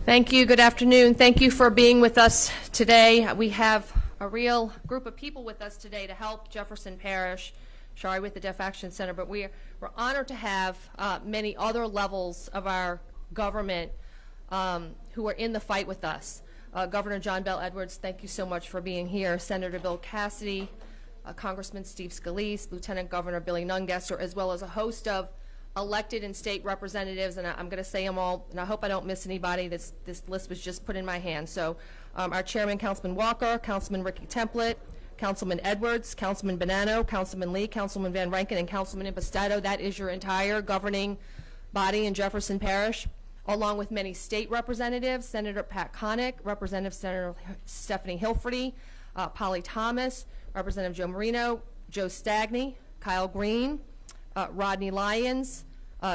Thank you. Good afternoon. Thank you for being with us today. We have a real group of people with us today to help Jefferson Parish, sorry, with the Deaf Action Center, but we're honored to have many other levels of our government who are in the fight with us. Governor John Bel Edwards, thank you so much for being here. Senator Bill Cassidy, Congressman Steve Scalise, Lieutenant Governor Billy Nungesser, as well as a host of elected and state representatives, and I'm going to say them all, and I hope I don't miss anybody. This list was just put in my hand. So our chairman, Councilman Walker, Councilman Ricky Template, Councilman Edwards, Councilman Bonanno, Councilman Lee, Councilman Van Rankin, and Councilman Impastato. That is your entire governing body in Jefferson Parish, along with many state representatives, Senator Pat Connick, Representative Senator Stephanie Hilferty, Polly Thomas, Representative Joe Marino, Joe Stagney, Kyle Green, Rodney Lyons,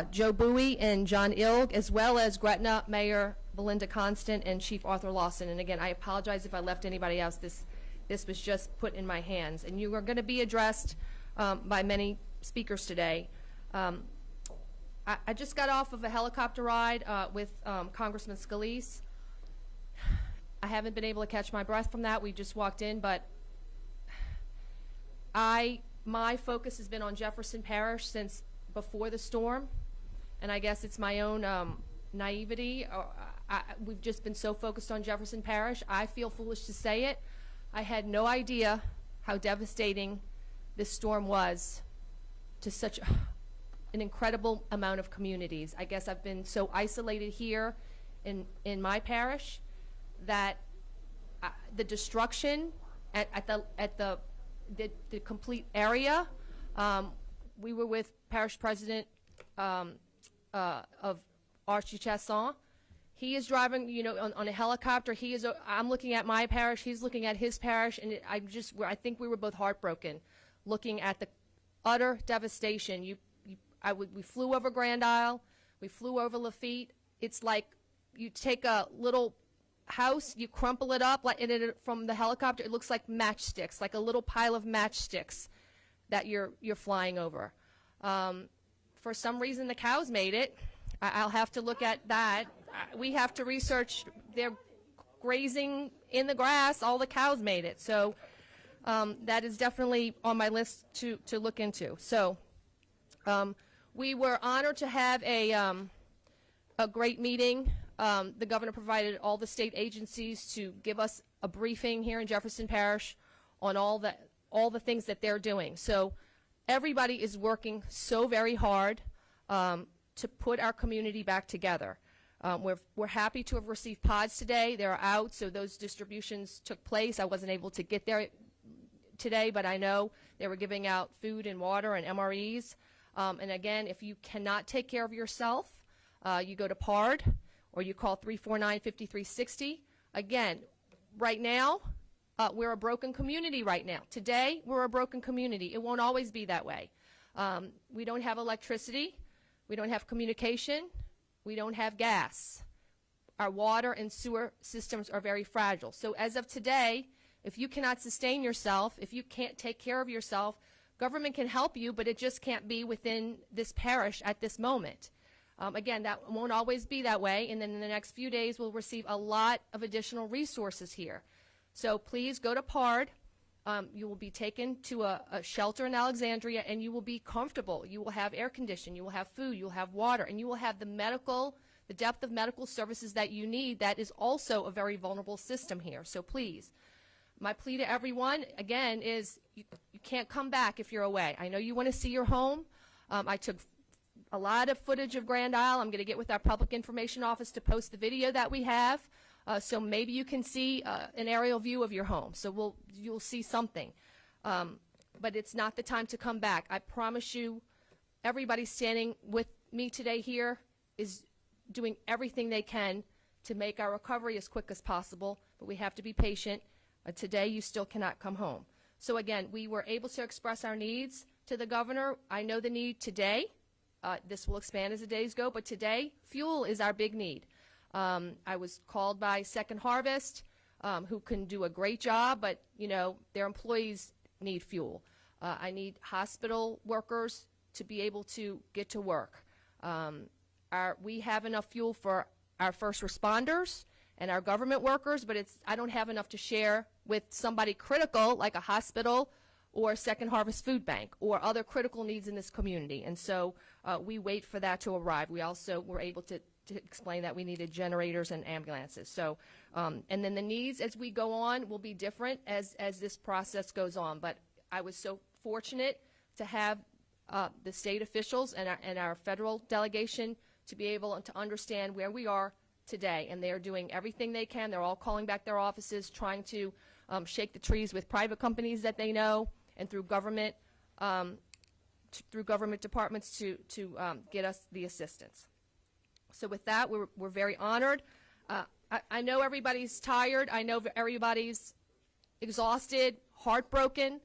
Joe Bowie, and John Ilg, as well as Gretna Mayor Belinda Constant and Chief Arthur Lawson. And again, I apologize if I left anybody else. This was just put in my hands. And you are going to be addressed by many speakers today. I just got off of a helicopter ride with Congressman Scalise. I haven't been able to catch my breath from that. We just walked in, but my focus has been on Jefferson Parish since before the storm, and I guess it's my own naivety. We've just been so focused on Jefferson Parish. I feel foolish to say it. I had no idea how devastating this storm was to such an incredible amount of communities. I guess I've been so isolated here in my parish that the destruction at the complete area. We were with Parish President of Archie Chasson. He is driving, on a helicopter. I'm looking at my parish. He's looking at his parish, and I think we were both heartbroken, looking at the utter devastation. We flew over Grand Isle. We flew over Lafitte. It's like you take a little house, you crumple it up, from the helicopter, it looks like matchsticks, like a little pile of matchsticks that you're flying over. For some reason, the cows made it. I'll have to look at that. We have to research. They're grazing in the grass. All the cows made it. So that is definitely on my list to look into. So we were honored to have a great meeting. The governor provided all the state agencies to give us a briefing here in Jefferson Parish on all the things that they're doing. So everybody is working so very hard to put our community back together. We're happy to have received pods today. They're out, so those distributions took place. I wasn't able to get there today, but I know they were giving out food and water and MREs. And again, if you cannot take care of yourself, you go to PARD, or you call 349-5360. Again, right now, we're a broken community right now. Today, we're a broken community. It won't always be that way. We don't have electricity. We don't have communication. We don't have gas. Our water and sewer systems are very fragile. So as of today, if you cannot sustain yourself, if you can't take care of yourself, government can help you, but it just can't be within this parish at this moment. Again, that won't always be that way, and then in the next few days we'll receive a lot of additional resources here. So please go to PARD. You will be taken to a shelter in Alexandria, and you will be comfortable. You will have air conditioning, you will have food, you will have water, and you will have the depth of medical services that you need. That is also a very vulnerable system here. So please, my plea to everyone, again, is you can't come back if you're away. I know you want to see your home. I took a lot of footage of Grand Isle. I'm going to get with our public information office to post the video that we have So maybe you can see an aerial view of your home. So you'll see something. But it's not the time to come back. I promise you, everybody standing with me today here is doing everything they can to make our recovery as quick as possible, but we have to be patient. Today, you still cannot come home. So again, we were able to express our needs to the governor. I know the need today. This will expand as the days go, but today, fuel is our big need. I was called by Second Harvest, who can do a great job, but you know their employees need fuel. I need hospital workers to be able to get to work. We have enough fuel for our first responders and our government workers, but I don't have enough to share with somebody critical like a hospital or Second Harvest Food Bank or other critical needs in this community. And so we wait for that to arrive. We also were able to explain that we needed generators and ambulances. So, and then the needs as we go on will be different as this process goes on. But I was so fortunate to have the state officials and our federal delegation to be able to understand where we are today, and they're doing everything they can. They're all calling back their offices, trying to shake the trees with private companies that they know and through government departments to get us the assistance. So with that, we're very honored. I know everybody's tired. I know everybody's exhausted, heartbroken.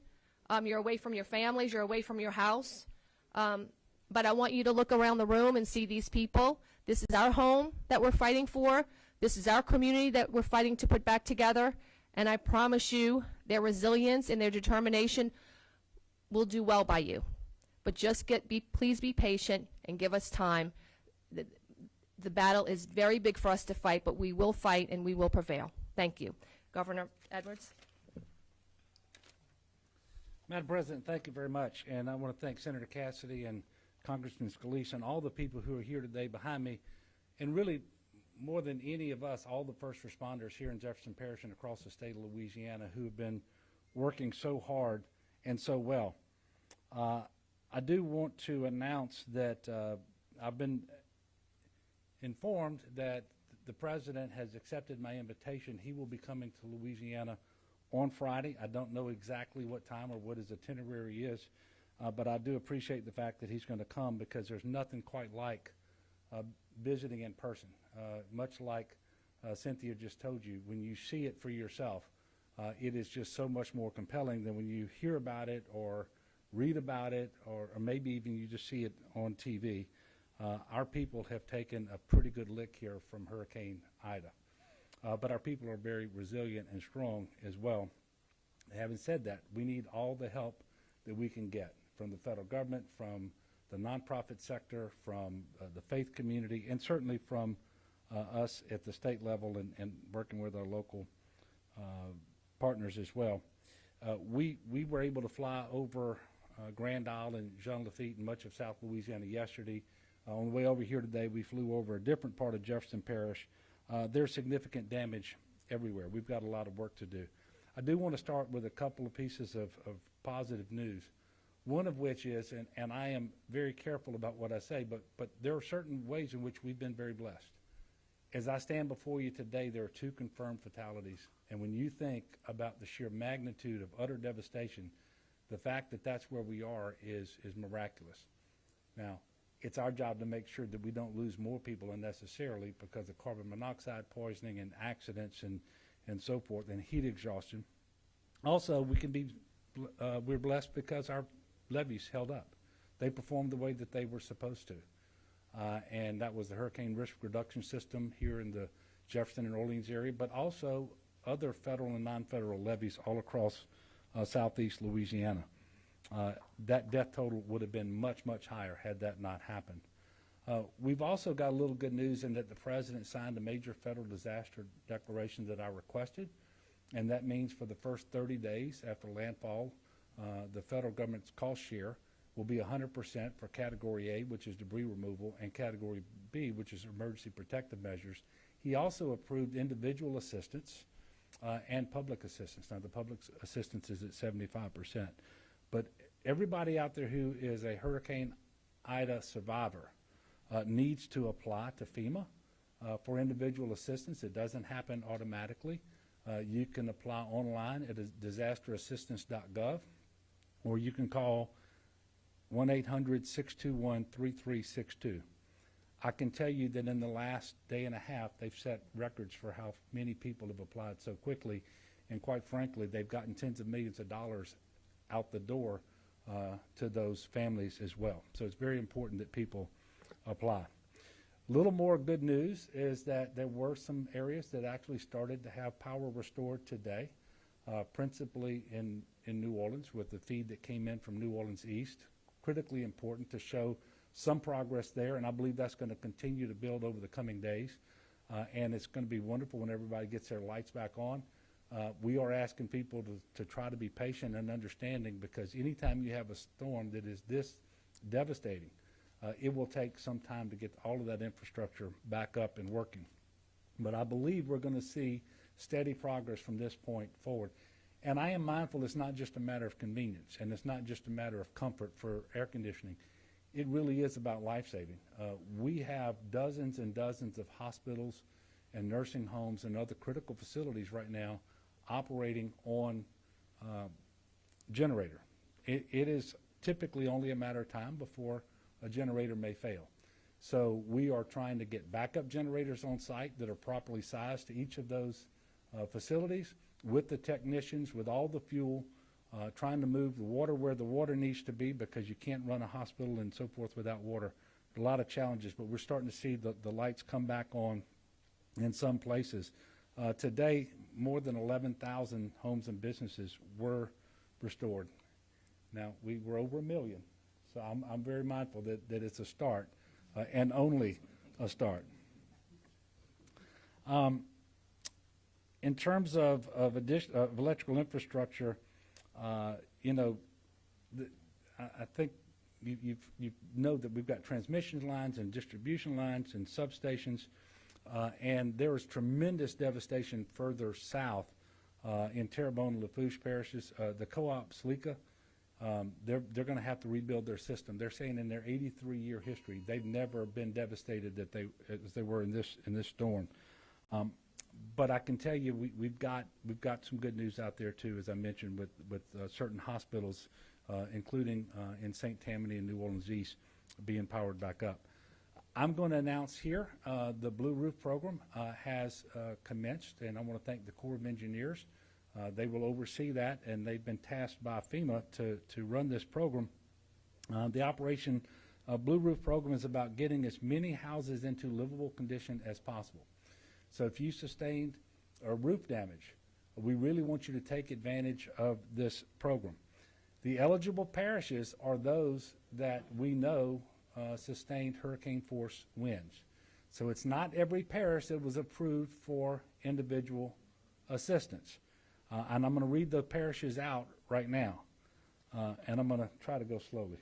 You're away from your families. You're away from your house. But I want you to look around the room and see these people. This is our home that we're fighting for. This is our community that we're fighting to put back together. And I promise you, their resilience and their determination will do well by you. But just please be patient and give us time. The battle is very big for us to fight, but we will fight and we will prevail. Thank you. Governor Edwards. Madam President, thank you very much. And I want to thank Senator Cassidy and Congressman Scalise and all the people who are here today behind me. And really, more than any of us, all the first responders here in Jefferson Parish and across the state of Louisiana who have been working so hard and so well. I do want to announce that I've been informed that the President has accepted my invitation. He will be coming to Louisiana on Friday. I don't know exactly what time or what his itinerary is, but I do appreciate the fact that he's going to come because there's nothing quite like visiting in person. Much like Cynthia just told you, when you see it for yourself, it is just so much more compelling than when you hear about it or read about it or maybe even you just see it on TV. Our people have taken a pretty good lick here from Hurricane Ida. But our people are very resilient and strong as well. Having said that, we need all the help that we can get from the federal government, from the nonprofit sector, from the faith community, and certainly from us at the state level and working with our local partners as well. We were able to fly over Grand Isle and Jean Lafitte and much of South Louisiana yesterday. On the way over here today, we flew over a different part of Jefferson Parish. There's significant damage everywhere. We've got a lot of work to do. I do want to start with a couple of pieces of positive news, one of which is, and I am very careful about what I say, but there are certain ways in which we've been very blessed. As I stand before you today, there are 2 confirmed fatalities, and when you think about the sheer magnitude of utter devastation, the fact that that's where we are is miraculous. Now, it's our job to make sure that we don't lose more people unnecessarily because of carbon monoxide poisoning and accidents and so forth and heat exhaustion. Also, we're blessed because our levees held up. They performed the way that they were supposed to. And that was the Hurricane Risk Reduction System here in the Jefferson and Orleans area, but also other federal and non-federal levees all across southeast Louisiana. That death total would have been much, much higher had that not happened. We've also got a little good news in that the President signed a major federal disaster declaration that I requested, and that means for the first 30 days after landfall, the federal government's cost share will be 100% for Category A, which is debris removal, and Category B, which is emergency protective measures. He also approved individual assistance and public assistance. Now, the public assistance is at 75%. But everybody out there who is a Hurricane Ida survivor needs to apply to FEMA for individual assistance. It doesn't happen automatically. You can apply online at disasterassistance.gov, or you can call 1-800-621-3362. I can tell you that in the last day and a half, they've set records for how many people have applied so quickly, and quite frankly, they've gotten tens of millions of dollars out the door to those families as well. So it's very important that people apply. A little more good news is that there were some areas that actually started to have power restored today, principally in New Orleans with the feed that came in from New Orleans East. Critically important to show some progress there, and I believe that's going to continue to build over the coming days. And it's going to be wonderful when everybody gets their lights back on. We are asking people to try to be patient and understanding, because anytime you have a storm that is this devastating, it will take some time to get all of that infrastructure back up and working. But I believe we're going to see steady progress from this point forward. And I am mindful it's not just a matter of convenience, and it's not just a matter of comfort for air conditioning. It really is about life-saving. We have dozens and dozens of hospitals and nursing homes and other critical facilities right now operating on generator. It is typically only a matter of time before a generator may fail. So we are trying to get backup generators on site that are properly sized to each of those facilities, with the technicians, with all the fuel, trying to move the water where the water needs to be, because you can't run a hospital and so forth without water. A lot of challenges, but we're starting to see the lights come back on in some places. Today, more than 11,000 homes and businesses were restored. Now, we were over 1 million, so I'm very mindful that it's a start, and only a start. In terms of electrical infrastructure, you know, I think you know that we've got transmission lines and distribution lines and substations, and there is tremendous devastation further south in Terrebonne and Lafourche parishes. The co-op Sleeka, they're going to have to rebuild their system. They're saying in their 83-year history, they've never been devastated as they were in this storm. But I can tell you, we've got some good news out there too, as I mentioned, with certain hospitals, including in St. Tammany and New Orleans East, being powered back up. I'm going to announce here the Blue Roof program has commenced, and I want to thank the Corps of Engineers. They will oversee that, and they've been tasked by FEMA to run this program. The Operation Blue Roof program is about getting as many houses into livable condition as possible. So if you sustained a roof damage, we really want you to take advantage of this program. The eligible parishes are those that we know sustained hurricane force winds. So it's not every parish that was approved for individual assistance. And I'm going to read the parishes out right now, and I'm going to try to go slowly.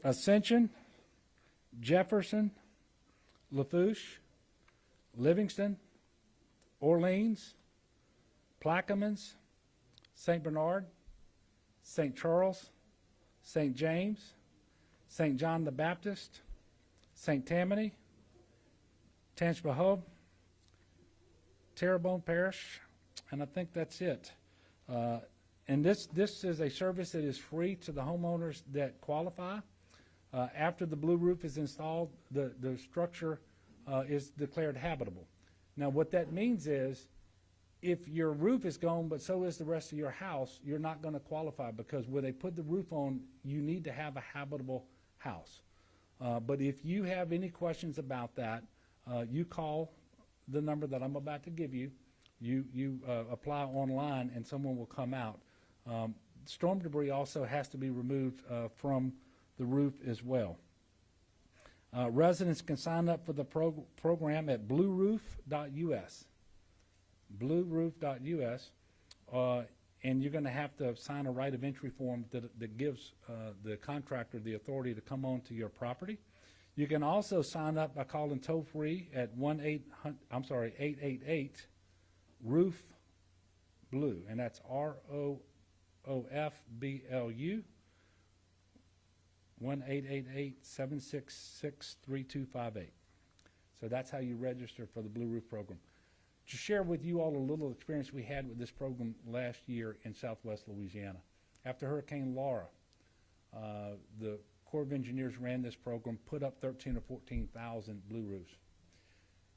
Ascension, Jefferson, Lafourche, Livingston, Orleans, Plaquemines, St. Bernard, St. Charles, St. James, St. John the Baptist, St. Tammany, Tangipahoa, Terrebonne Parish, and I think that's it. And this is a service that is free to the homeowners that qualify. After the blue roof is installed, the structure is declared habitable. Now, what that means is, if your roof is gone, but so is the rest of your house, you're not going to qualify, because when they put the roof on, you need to have a habitable house. But if you have any questions about that, you call the number that I'm about to give you. You apply online, and someone will come out. Storm debris also has to be removed from the roof as well. Residents can sign up for the program at blueroof.us. Blueroof.us, and you're going to have to sign a right of entry form that gives the contractor the authority to come onto your property. You can also sign up by calling toll free at 888-ROOF-BLUE, and that's ROOFBLU. 1-888-766-3258. So that's how you register for the Blue Roof program. To share with you all a little experience we had with this program last year in Southwest Louisiana. After Hurricane Laura, the Corps of Engineers ran this program, put up 13 or 14,000 blue roofs.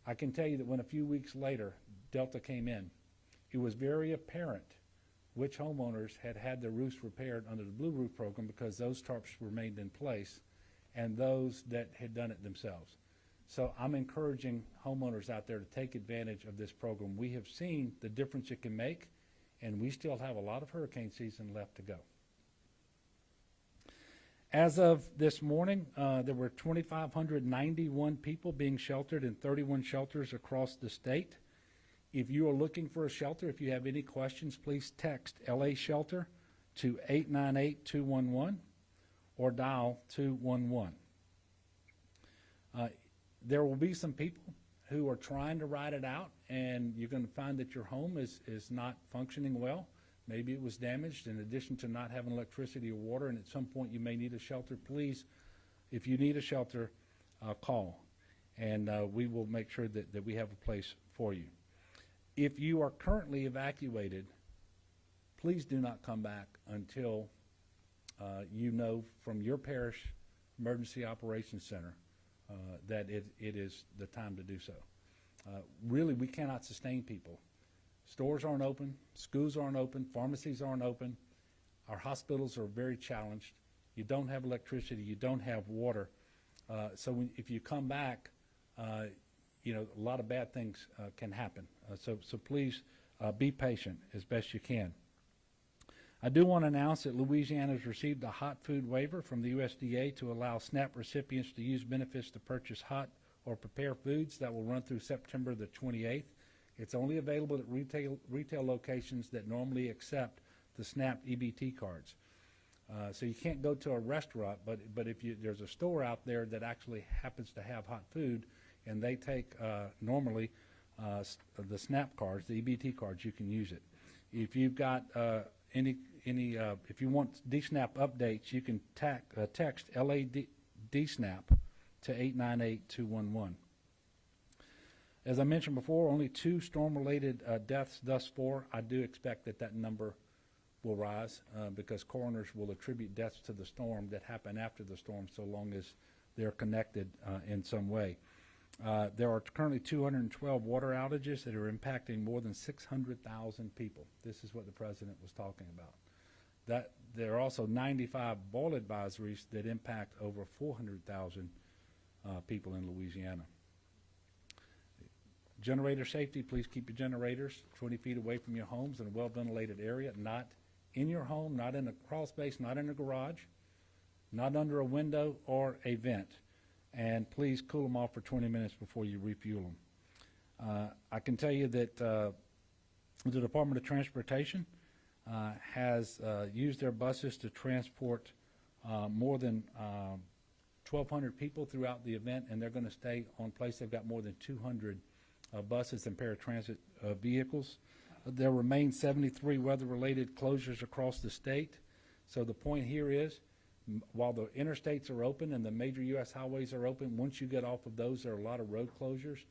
I can tell you that when a few weeks later Delta came in, it was very apparent which homeowners had had their roofs repaired under the Blue Roof program because those tarps remained in place, and those that had done it themselves. So I'm encouraging homeowners out there to take advantage of this program. We have seen the difference it can make, and we still have a lot of hurricane season left to go. As of this morning, there were 2,591 people being sheltered in 31 shelters across the state. If you are looking for a shelter, if you have any questions, please text LA Shelter to 898-211 or dial 211. There will be some people who are trying to ride it out, and you're going to find that your home is not functioning well. Maybe it was damaged in addition to not having electricity or water, and at some point you may need a shelter. Please, if you need a shelter, call, and we will make sure that we have a place for you. If you are currently evacuated, please do not come back until you know from your parish emergency operations center that it is the time to do so. Really, we cannot sustain people. Stores aren't open, schools aren't open, pharmacies aren't open, our hospitals are very challenged. You don't have electricity, you don't have water. So if you come back, you know, a lot of bad things can happen. So please be patient as best you can. I do want to announce that Louisiana has received a hot food waiver from the USDA to allow SNAP recipients to use benefits to purchase hot or prepared foods. That will run through September the 28th. It's only available at retail locations that normally accept the SNAP EBT cards. So you can't go to a restaurant, but if there's a store out there that actually happens to have hot food and they take normally the SNAP cards, the EBT cards, you can use it. If you've got if you want DSNAP updates, you can text LADSNAP to 898-211. As I mentioned before, only 2 storm-related deaths thus far. I do expect that number will rise because coroners will attribute deaths to the storm that happened after the storm, so long as they're connected in some way. There are currently 212 water outages that are impacting more than 600,000 people. This is what the president was talking about. There are also 95 boil advisories that impact over 400,000 people in Louisiana. Generator safety, please keep your generators 20 feet away from your homes in a well-ventilated area, not in your home, not in a crawl space, not in a garage, not under a window or a vent. And please cool them off for 20 minutes before you refuel them. I can tell you that the Department of Transportation has used their buses to transport more than 1,200 people throughout the event, and they're going to stay on place. They've got more than 200 buses and paratransit vehicles. There remain 73 weather-related closures across the state. So the point here is, while the interstates are open and the major U.S. highways are open, once you get off of those, there are a lot of road closures.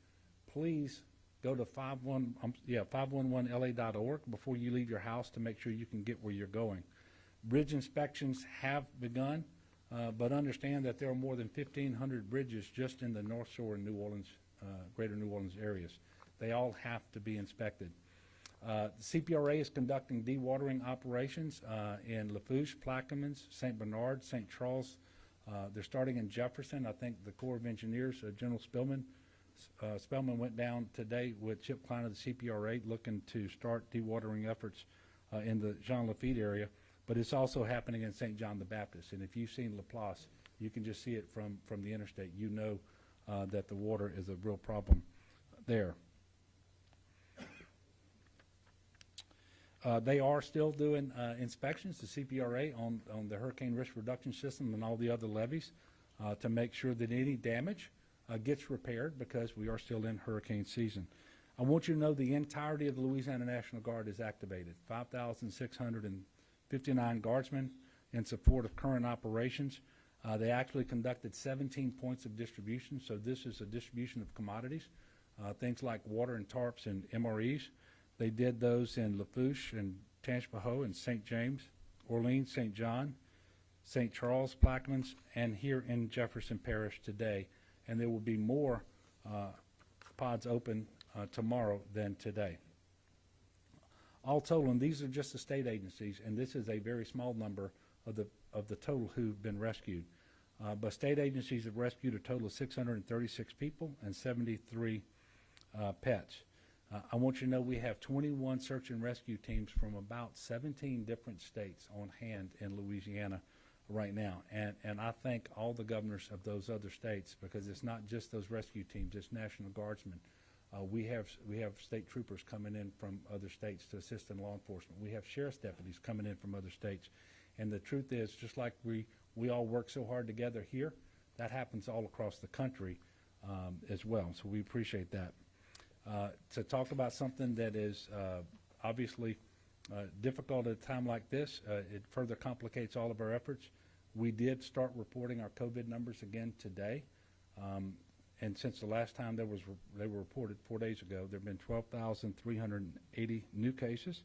Please go to 511la.org before you leave your house to make sure you can get where you're going. Bridge inspections have begun, but understand that there are more than 1,500 bridges just in the North Shore and New Orleans, greater New Orleans areas. They all have to be inspected. The CPRA is conducting dewatering operations in Lafourche, Plaquemines, St. Bernard, St. Charles. They're starting in Jefferson. I think the Corps of Engineers, General Spellman went down today with Chip Klein of the CPRA looking to start dewatering efforts in the Jean Lafitte area. But it's also happening in St. John the Baptist. And if you've seen Laplace, you can just see it from the interstate. You know that the water is a real problem there. They are still doing inspections, the CPRA, on the hurricane risk reduction system and all the other levees to make sure that any damage gets repaired, because we are still in hurricane season. I want you to know the entirety of the Louisiana National Guard is activated, 5,659 guardsmen in support of current operations. They actually conducted 17 points of distribution, so this is a distribution of commodities, things like water and tarps and MREs. They did those in Lafourche and Tangipahoa and St. James, Orleans, St. John, St. Charles, Plaquemines, and here in Jefferson Parish today. And there will be more pods open tomorrow than today. All total, and these are just the state agencies, and this is a very small number of the total who've been rescued. But state agencies have rescued a total of 636 people and 73 pets. I want you to know we have 21 search and rescue teams from about 17 different states on hand in Louisiana right now. And I thank all the governors of those other states, because it's not just those rescue teams, it's National Guardsmen. We have state troopers coming in from other states to assist in law enforcement. We have sheriff's deputies coming in from other states. And the truth is, just like we all work so hard together here, that happens all across the country as well. So we appreciate that. To talk about something that is obviously difficult at a time like this, it further complicates all of our efforts. We did start reporting our COVID numbers again today. And since the last time they were reported 4 days ago, there have been 12,380 new cases.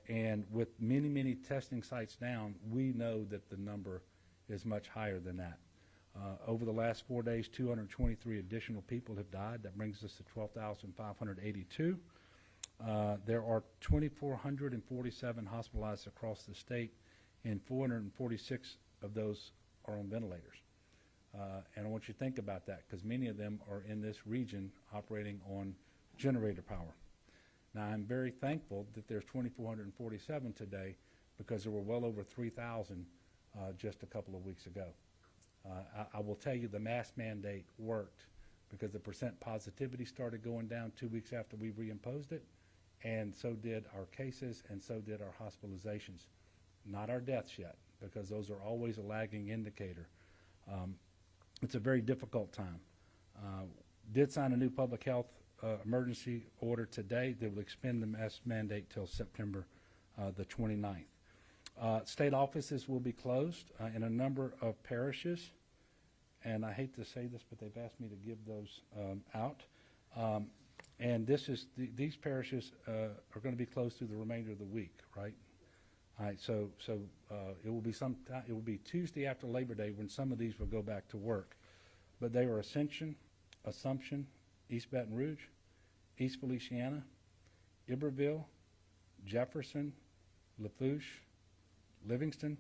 And with many, many testing sites down, we know that the number is much higher than that. Over the last 4 days, 223 additional people have died. That brings us to 12,582. There are 2,447 hospitalized across the state, and 446 of those are on ventilators. And I want you to think about that, because many of them are in this region operating on generator power. Now, I'm very thankful that there's 2,447 today, because there were well over 3,000 just a couple of weeks ago. I will tell you the mask mandate worked, because the percent positivity started going down 2 weeks after we reimposed it, and so did our cases, and so did our hospitalizations. Not our deaths yet, because those are always a lagging indicator. It's a very difficult time. Did sign a new public health emergency order today that will extend the mask mandate till September the 29th. State offices will be closed in a number of parishes, and I hate to say this, but they've asked me to give those out. And these parishes are going to be closed through the remainder of the week, right? All right, so it will be Tuesday after Labor Day when some of these will go back to work. But they are Ascension, Assumption, East Baton Rouge, East Feliciana, Iberville, Jefferson, Lafourche, Livingston,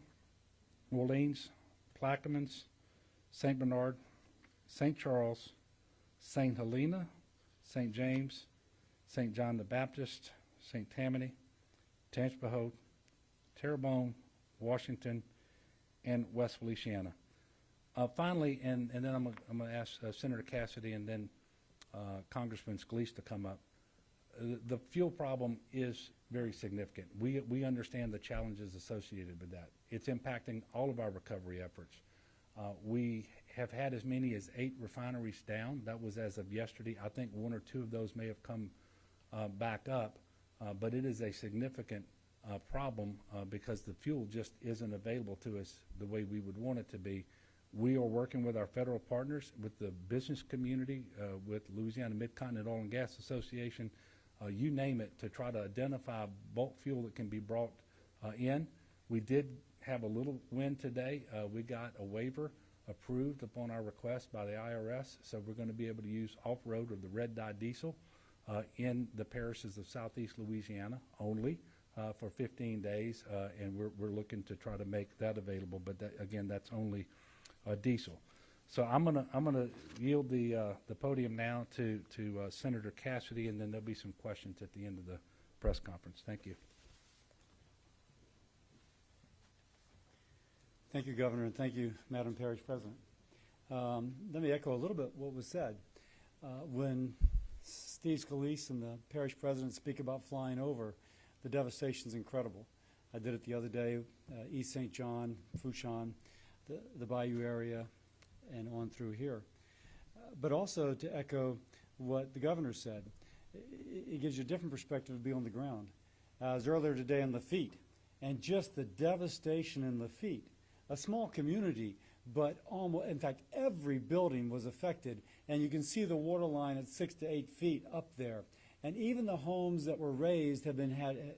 Orleans, Plaquemines, St. Bernard, St. Charles, St. Helena, St. James, St. John the Baptist, St. Tammany, Tangipahoa, Terrebonne, Washington, and West Feliciana. Finally, and then I'm going to ask Senator Cassidy and then Congressman Scalise to come up. The fuel problem is very significant. We understand the challenges associated with that. It's impacting all of our recovery efforts. We have had as many as 8 refineries down. That was as of yesterday. I think 1 or 2 of those may have come back up, but it is a significant problem because the fuel just isn't available to us the way we would want it to be. We are working with our federal partners, with the business community, with Louisiana Mid-Continent Oil and Gas Association, you name it, to try to identify bulk fuel that can be brought in. We did have a little win today. We got a waiver approved upon our request by the IRS, so we're going to be able to use off-road or the red dye diesel in the parishes of southeast Louisiana only for 15 days, and we're looking to try to make that available. But that, again, that's only diesel. So I'm gonna yield the podium now to Senator Cassidy, and then there'll be some questions at the end of the press conference. Thank you. Thank you, Governor, and thank you, Madam Parish President. Let me echo a little bit what was said. When Steve Scalise and the Parish President speak about flying over, the devastation is incredible. I did it the other day, East St. John, Fouchon, the Bayou area, and on through here. But also to echo what the Governor said, it gives you a different perspective to be on the ground. I was earlier today in Lafitte, and just the devastation in Lafitte, a small community, but almost, in fact, every building was affected. And you can see the water line at 6 to 8 feet up there. And even the homes that were raised have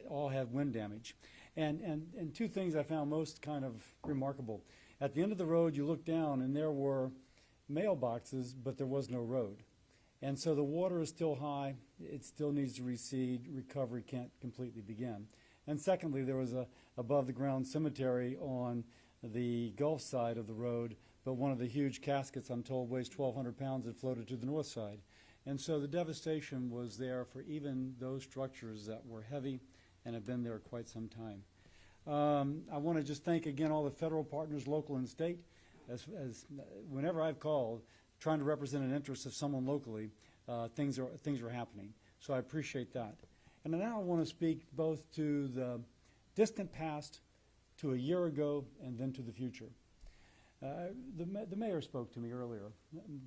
all had wind damage. And two things I found most kind of remarkable. At the end of the road, you look down, and there were mailboxes, but there was no road. And so the water is still high. It still needs to recede. Recovery can't completely begin. And secondly, there was a above-the-ground cemetery on the Gulf side of the road, but one of the huge caskets, I'm told, weighs 1,200 pounds, had floated to the north side. And so the devastation was there for even those structures that were heavy and have been there quite some time. I want to just thank again all the federal partners, local and state. As whenever I've called, trying to represent an interest of someone locally, things are happening. So I appreciate that. And now I want to speak both to the distant past, to a year ago, and then to the future. The mayor spoke to me earlier,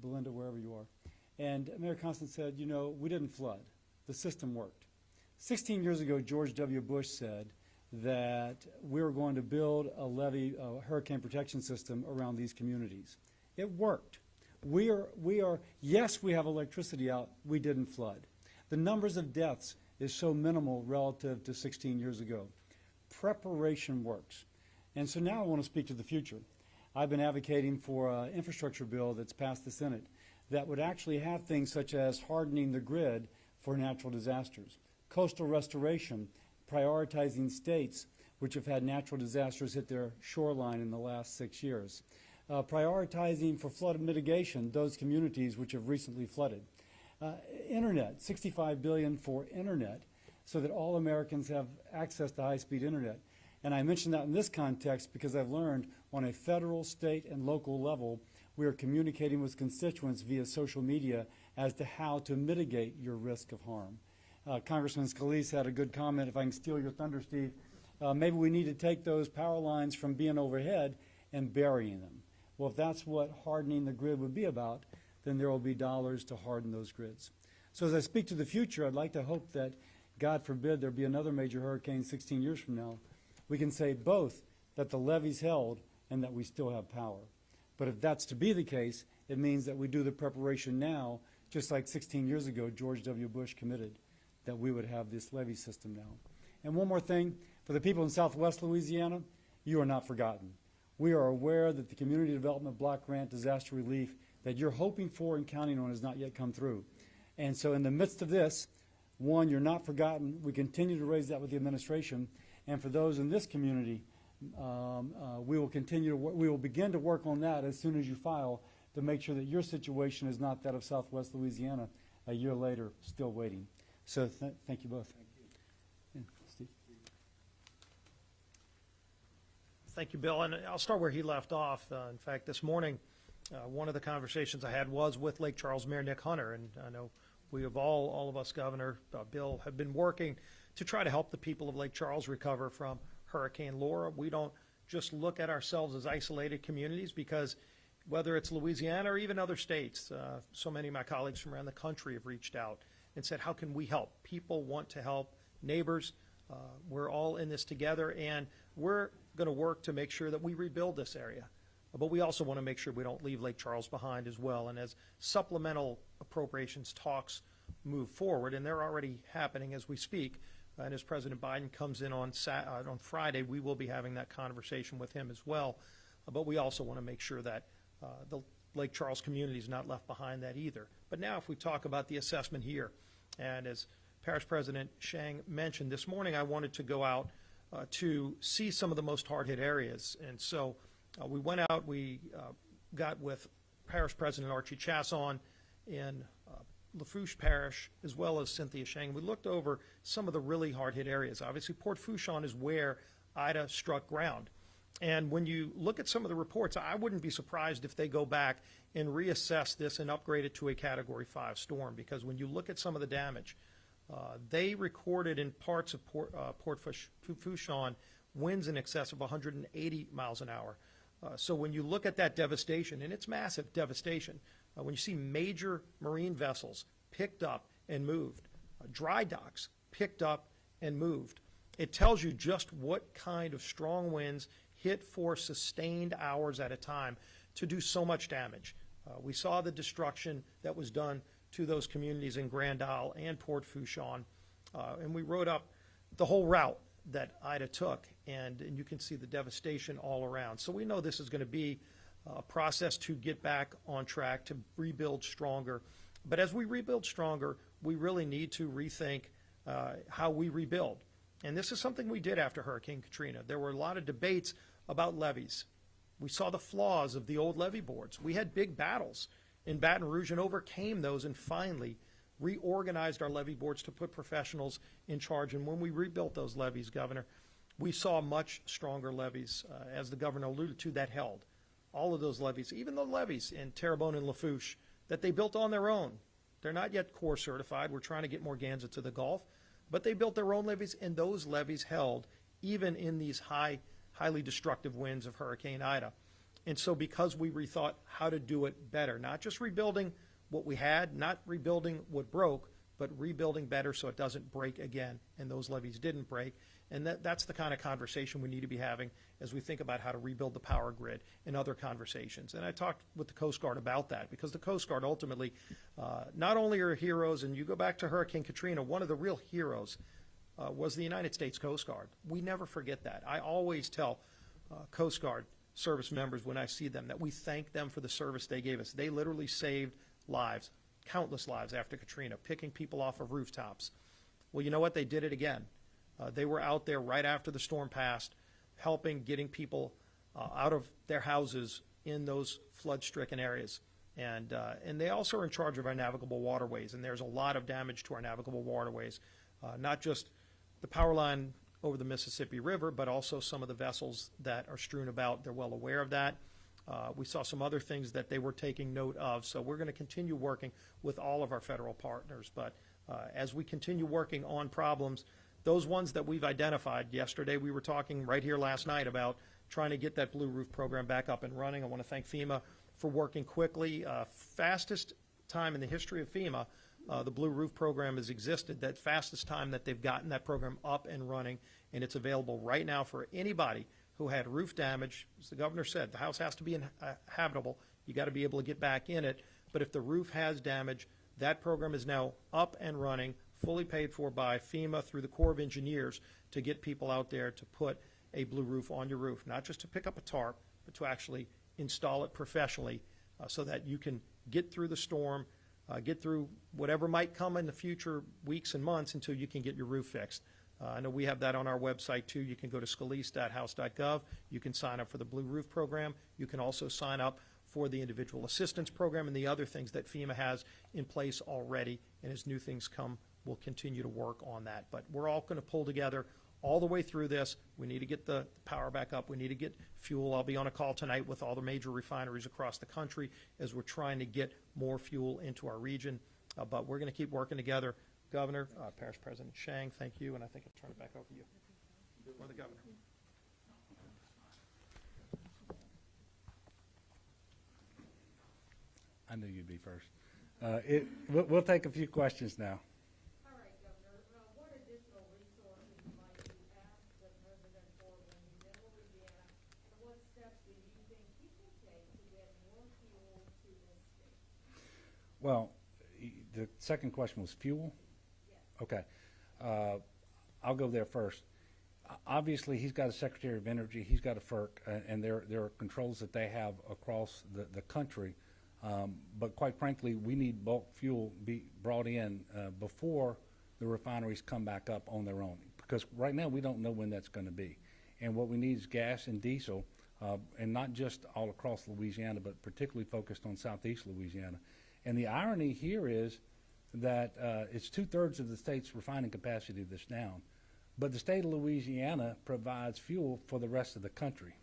Belinda, wherever you are, and Mayor Constant said, you know, we didn't flood. The system worked. 16 years ago, George W. Bush said that we were going to build a hurricane protection system around these communities. It worked. Yes, we have electricity out. We didn't flood. The numbers of deaths is so minimal relative to 16 years ago. Preparation works. And so now I want to speak to the future. I've been advocating for an infrastructure bill that's passed the Senate that would actually have things such as hardening the grid for natural disasters, coastal restoration, prioritizing states which have had natural disasters hit their shoreline in the last 6 years, prioritizing for flood mitigation those communities which have recently flooded. Internet, $65 billion for internet so that all Americans have access to high-speed internet. And I mention that in this context because I've learned on a federal, state, and local level, we are communicating with constituents via social media as to how to mitigate your risk of harm. Congressman Scalise had a good comment, if I can steal your thunder, Steve. Maybe we need to take those power lines from being overhead and burying them. Well, if that's what hardening the grid would be about, then there will be dollars to harden those grids. So as I speak to the future, I'd like to hope that, God forbid, there be another major hurricane 16 years from now. We can say both that the levee's held and that we still have power. But if that's to be the case, it means that we do the preparation now, just like 16 years ago, George W. Bush committed that we would have this levee system now. And one more thing, for the people in Southwest Louisiana, you are not forgotten. We are aware that the Community Development Block Grant Disaster Relief that you're hoping for and counting on has not yet come through. And so in the midst of this, one, you're not forgotten. We continue to raise that with the administration. And for those in this community, we will begin to work on that as soon as you file to make sure that your situation is not that of Southwest Louisiana a year later, still waiting. So thank you both. Thank you. Yeah, Steve. Thank you, Bill. And I'll start where he left off. In fact, this morning, one of the conversations I had was with Lake Charles Mayor Nick Hunter, and I know we have all of us, Governor, Bill, have been working to try to help the people of Lake Charles recover from Hurricane Laura. We don't just look at ourselves as isolated communities because whether it's Louisiana or even other states, so many of my colleagues from around the country have reached out and said, how can we help? People want to help neighbors. We're all in this together, and we're going to work to make sure that we rebuild this area. But we also want to make sure we don't leave Lake Charles behind as well. And as supplemental appropriations talks move forward, and they're already happening as we speak, and as President Biden comes in on Friday, we will be having that conversation with him as well. But we also want to make sure that the Lake Charles community is not left behind that either. But now if we talk about the assessment here, and as Parish President Shang mentioned this morning, I wanted to go out to see some of the most hard-hit areas. And so we went out, we got with Parish President Archie Chasson in Lafourche Parish, as well as Cynthia Shang. We looked over some of the really hard-hit areas. Obviously, Port Fourchon is where Ida struck ground. And when you look at some of the reports, I wouldn't be surprised if they go back and reassess this and upgrade it to a Category 5 storm, because when you look at some of the damage, they recorded in parts of Port Fourchon winds in excess of 180 miles an hour. So when you look at that devastation, and it's massive devastation, when you see major marine vessels picked up and moved, dry docks picked up and moved, it tells you just what kind of strong winds hit for sustained hours at a time to do so much damage. We saw the destruction that was done to those communities in Grand Isle and Port Fourchon, and we wrote up the whole route that Ida took, and you can see the devastation all around. So we know this is going to be a process to get back on track, to rebuild stronger. But as we rebuild stronger, we really need to rethink how we rebuild. And this is something we did after Hurricane Katrina. There were a lot of debates about levees. We saw the flaws of the old levee boards. We had big battles in Baton Rouge and overcame those and finally reorganized our levee boards to put professionals in charge. And when we rebuilt those levees, Governor, we saw much stronger levees, as the governor alluded to, that held. All of those levees, even the levees in Terrebonne and Lafourche that they built on their own. They're not yet Corps certified. We're trying to get Morganza to the Gulf. But they built their own levees, and those levees held even in these highly destructive winds of Hurricane Ida. And so because we rethought how to do it better, not just rebuilding what we had, not rebuilding what broke, but rebuilding better so it doesn't break again, and those levees didn't break. And that's the kind of conversation we need to be having as we think about how to rebuild the power grid and other conversations. And I talked with the Coast Guard about that, because the Coast Guard ultimately not only are heroes, and you go back to Hurricane Katrina, one of the real heroes was the United States Coast Guard. We never forget that. I always tell Coast Guard service members when I see them that we thank them for the service they gave us. They literally saved lives, countless lives after Katrina, picking people off of rooftops. Well, you know what? They did it again. They were out there right after the storm passed, helping, getting people out of their houses in those flood-stricken areas. And they also are in charge of our navigable waterways, and there's a lot of damage to our navigable waterways, not just the power line over the Mississippi River, but also some of the vessels that are strewn about. They're well aware of that. We saw some other things that they were taking note of, so we're going to continue working with all of our federal partners. But as we continue working on problems, those ones that we've identified, yesterday we were talking right here last night about trying to get that Blue Roof program back up and running. I want to thank FEMA for working quickly. Fastest time in the history of FEMA, the Blue Roof program has existed, that fastest time that they've gotten that program up and running, and it's available right now for anybody who had roof damage. As the governor said, the house has to be habitable. You got to be able to get back in it. But if the roof has damage, that program is now up and running, fully paid for by FEMA through the Corps of Engineers, to get people out there to put a blue roof on your roof, not just to pick up a tarp, but to actually install it professionally so that you can get through the storm, get through whatever might come in the future weeks and months until you can get your roof fixed. I know we have that on our website too. You can go to scalise.house.gov. You can sign up for the Blue Roof program. You can also sign up for the individual assistance program and the other things that FEMA has in place already. And as new things come, we'll continue to work on that. But we're all going to pull together all the way through this. We need to get the power back up. We need to get fuel. I'll be on a call tonight with all the major refineries across the country as we're trying to get more fuel into our region. But we're going to keep working together. Governor, Parish President Shang, thank you, and I think I'll turn it back over to you. Or the governor. I knew you'd be first. We'll take a few questions now. All right, Governor, what additional resources might you ask the President for when he's in Louisiana, and what steps do you think he can take to get more fuel to this state? Well, the second question was fuel? Yes. Okay. I'll go there first. Obviously, he's got a Secretary of Energy, he's got a FERC, and there are controls that they have across the country. But quite frankly, we need bulk fuel be brought in before the refineries come back up on their own, because right now we don't know when that's going to be. And what we need is gas and diesel, and not just all across Louisiana, but particularly focused on southeast Louisiana. And the irony here is that it's 2/3 of the state's refining capacity that's down, but the state of Louisiana provides fuel for the rest of the country.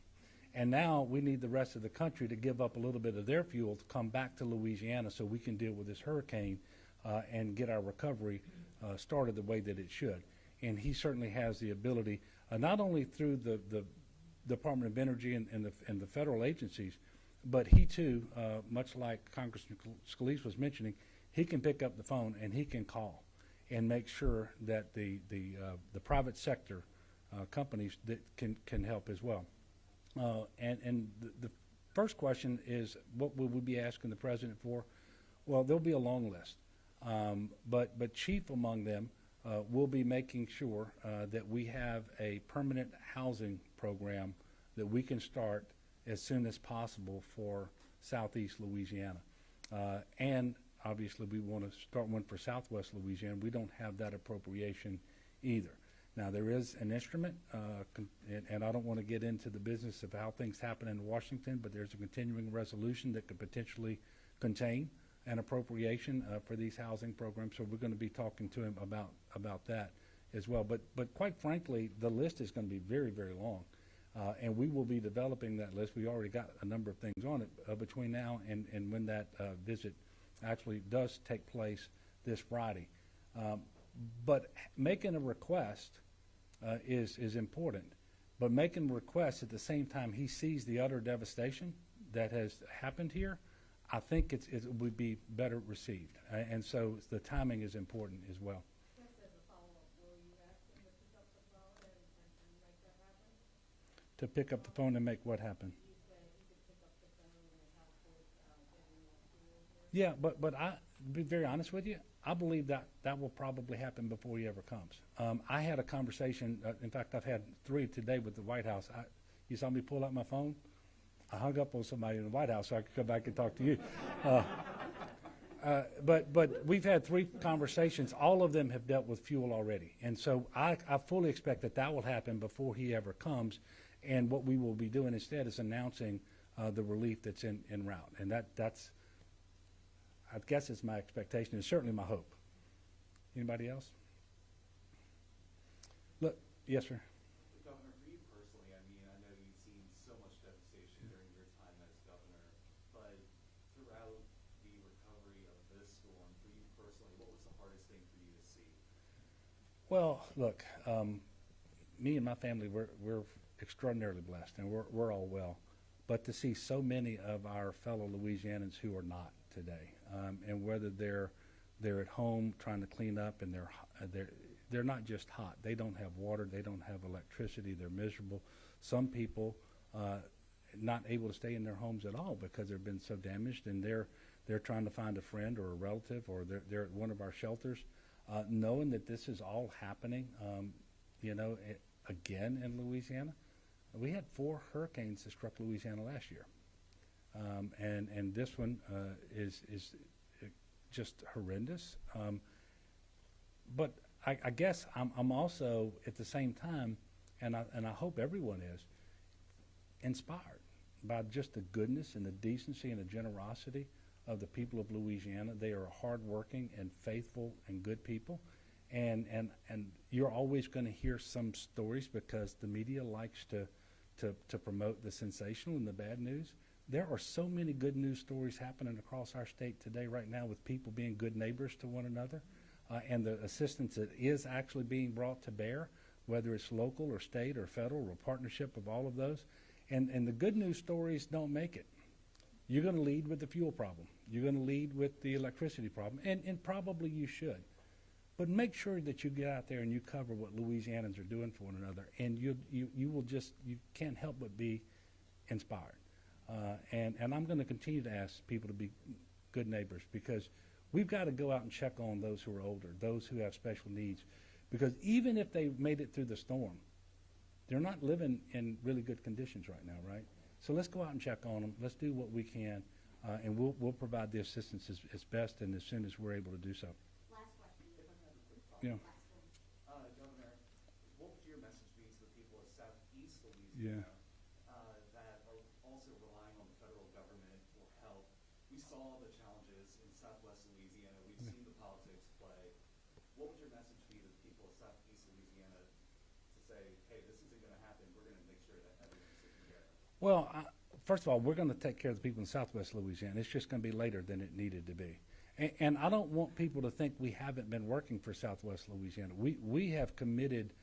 And now we need the rest of the country to give up a little bit of their fuel to come back to Louisiana so we can deal with this hurricane and get our recovery started the way that it should. And he certainly has the ability, not only through the Department of Energy and the federal agencies, but he too, much like Congressman Scalise was mentioning, he can pick up the phone and he can call and make sure that the private sector companies that can help as well. And first question is, what will we be asking the president for? Well, there'll be a long list. But chief among them will be making sure that we have a permanent housing program that we can start as soon as possible for Southeast Louisiana. And obviously, we want to start one for Southwest Louisiana. We don't have that appropriation either. Now, there is an instrument, and I don't want to get into the business of how things happen in Washington, but there's a continuing resolution that could potentially contain an appropriation for these housing programs. So we're going to be talking to him about that as well. But quite frankly, the list is going to be very, very long. And we will be developing that list. We already got a number of things on it between now and when that visit actually does take place this Friday. But making a request is important. But making a request at the same time he sees the utter devastation that has happened here, I think it would be better received. And so the timing is important as well. Just as a follow-up, will you ask him to pick up the phone and make that happen? To pick up the phone and make what happen? You said he could pick up the phone and help with getting more fuel here. Yeah, but to be very honest with you, I believe that will probably happen before he ever comes. I had a conversation, in fact, I've had 3 today with the White House. You saw me pull out my phone? I hung up on somebody in the White House so I could come back and talk to you. But we've had 3 conversations. All of them have dealt with fuel already. And so I fully expect that will happen before he ever comes. And what we will be doing instead is announcing the relief that's en route. And that's, I guess it's my expectation. It's certainly my hope. Anybody else? Look, yes, sir. Governor, for you personally, I mean, I know you've seen so much devastation during your time as governor, but throughout the recovery of this storm, for you personally, what was the hardest thing for you to see? Well, look, me and my family, we're extraordinarily blessed, and we're all well. But to see so many of our fellow Louisianans who are not today, and whether they're at home trying to clean up, and they're not just hot. They don't have water. They don't have electricity. They're miserable. Some people not able to stay in their homes at all because they've been so damaged, and they're trying to find a friend or a relative, or they're at one of our shelters, knowing that this is all happening. Again in Louisiana, we had 4 hurricanes that struck Louisiana last year, and this one is just horrendous. But I guess I'm also at the same time, and I hope everyone is inspired by just the goodness and the decency and the generosity of the people of Louisiana. They are hardworking and faithful and good people, and you're always going to hear some stories because the media likes to promote the sensational and the bad news. There are so many good news stories happening across our state today right now with people being good neighbors to one another. And the assistance that is actually being brought to bear, whether it's local or state or federal or partnership of all of those. And the good news stories don't make it. You're going to lead with the fuel problem. You're going to lead with the electricity problem, and probably you should. But make sure that you get out there and you cover what Louisianans are doing for one another, and you can't help but be inspired. And I'm going to continue to ask people to be good neighbors, because we've got to go out and check on those who are older, those who have special needs, because even if they made it through the storm, they're not living in really good conditions right now, right? So let's go out and check on them. Let's do what we can, and we'll provide the assistance as best and as soon as we're able to do so. Last question. If I can have a quick Yeah. follow-up. Governor, what would your message be to the people of Southeast Louisiana that are also relying on the federal government for help? We saw the challenges in Southwest Louisiana. We've seen the politics play. What would your message be to the people of Southeast Louisiana to say, hey, this isn't going to happen. We're going to make sure that everyone's taken care of? Well, first of all, we're going to take care of the people in Southwest Louisiana. It's just going to be later than it needed to be. And I don't want people to think we haven't been working for Southwest Louisiana. We have committed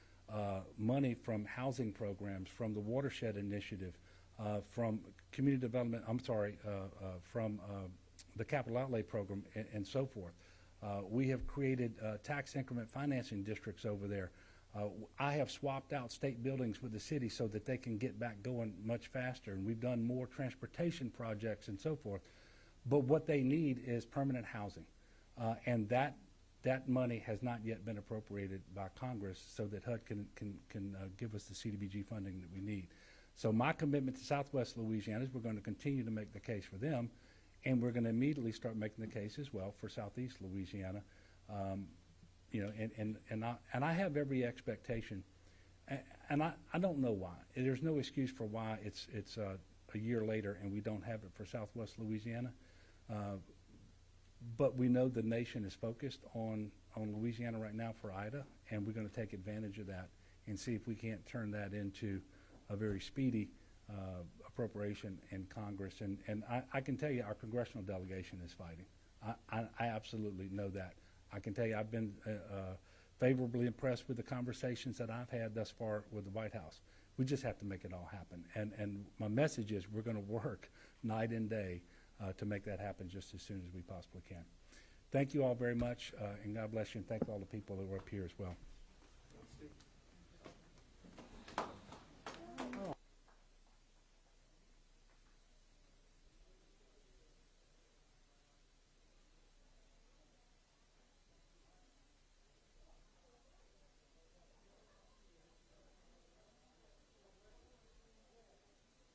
money from housing programs, from the Watershed Initiative, from community development, from the Capital Outlay Program, and so forth. We have created tax increment financing districts over there. I have swapped out state buildings with the city so that they can get back going much faster, and we've done more transportation projects and so forth. But what they need is permanent housing, and that money has not yet been appropriated by Congress so that HUD can give us the CDBG funding that we need. So my commitment to Southwest Louisiana is we're going to continue to make the case for them, and we're going to immediately start making the case as well for Southeast Louisiana. You know, and I have every expectation, and I don't know why. There's no excuse for why it's a year later and we don't have it for Southwest Louisiana. But we know the nation is focused on Louisiana right now for Ida, and we're going to take advantage of that and see if we can't turn that into a very speedy appropriation in Congress. And I can tell you our congressional delegation is fighting. I absolutely know that. I can tell you I've been favorably impressed with the conversations that I've had thus far with the White House. We just have to make it all happen. And my message is we're going to work night and day to make that happen just as soon as we possibly can. Thank you all very much, and God bless you, and thank all the people that were up here as well.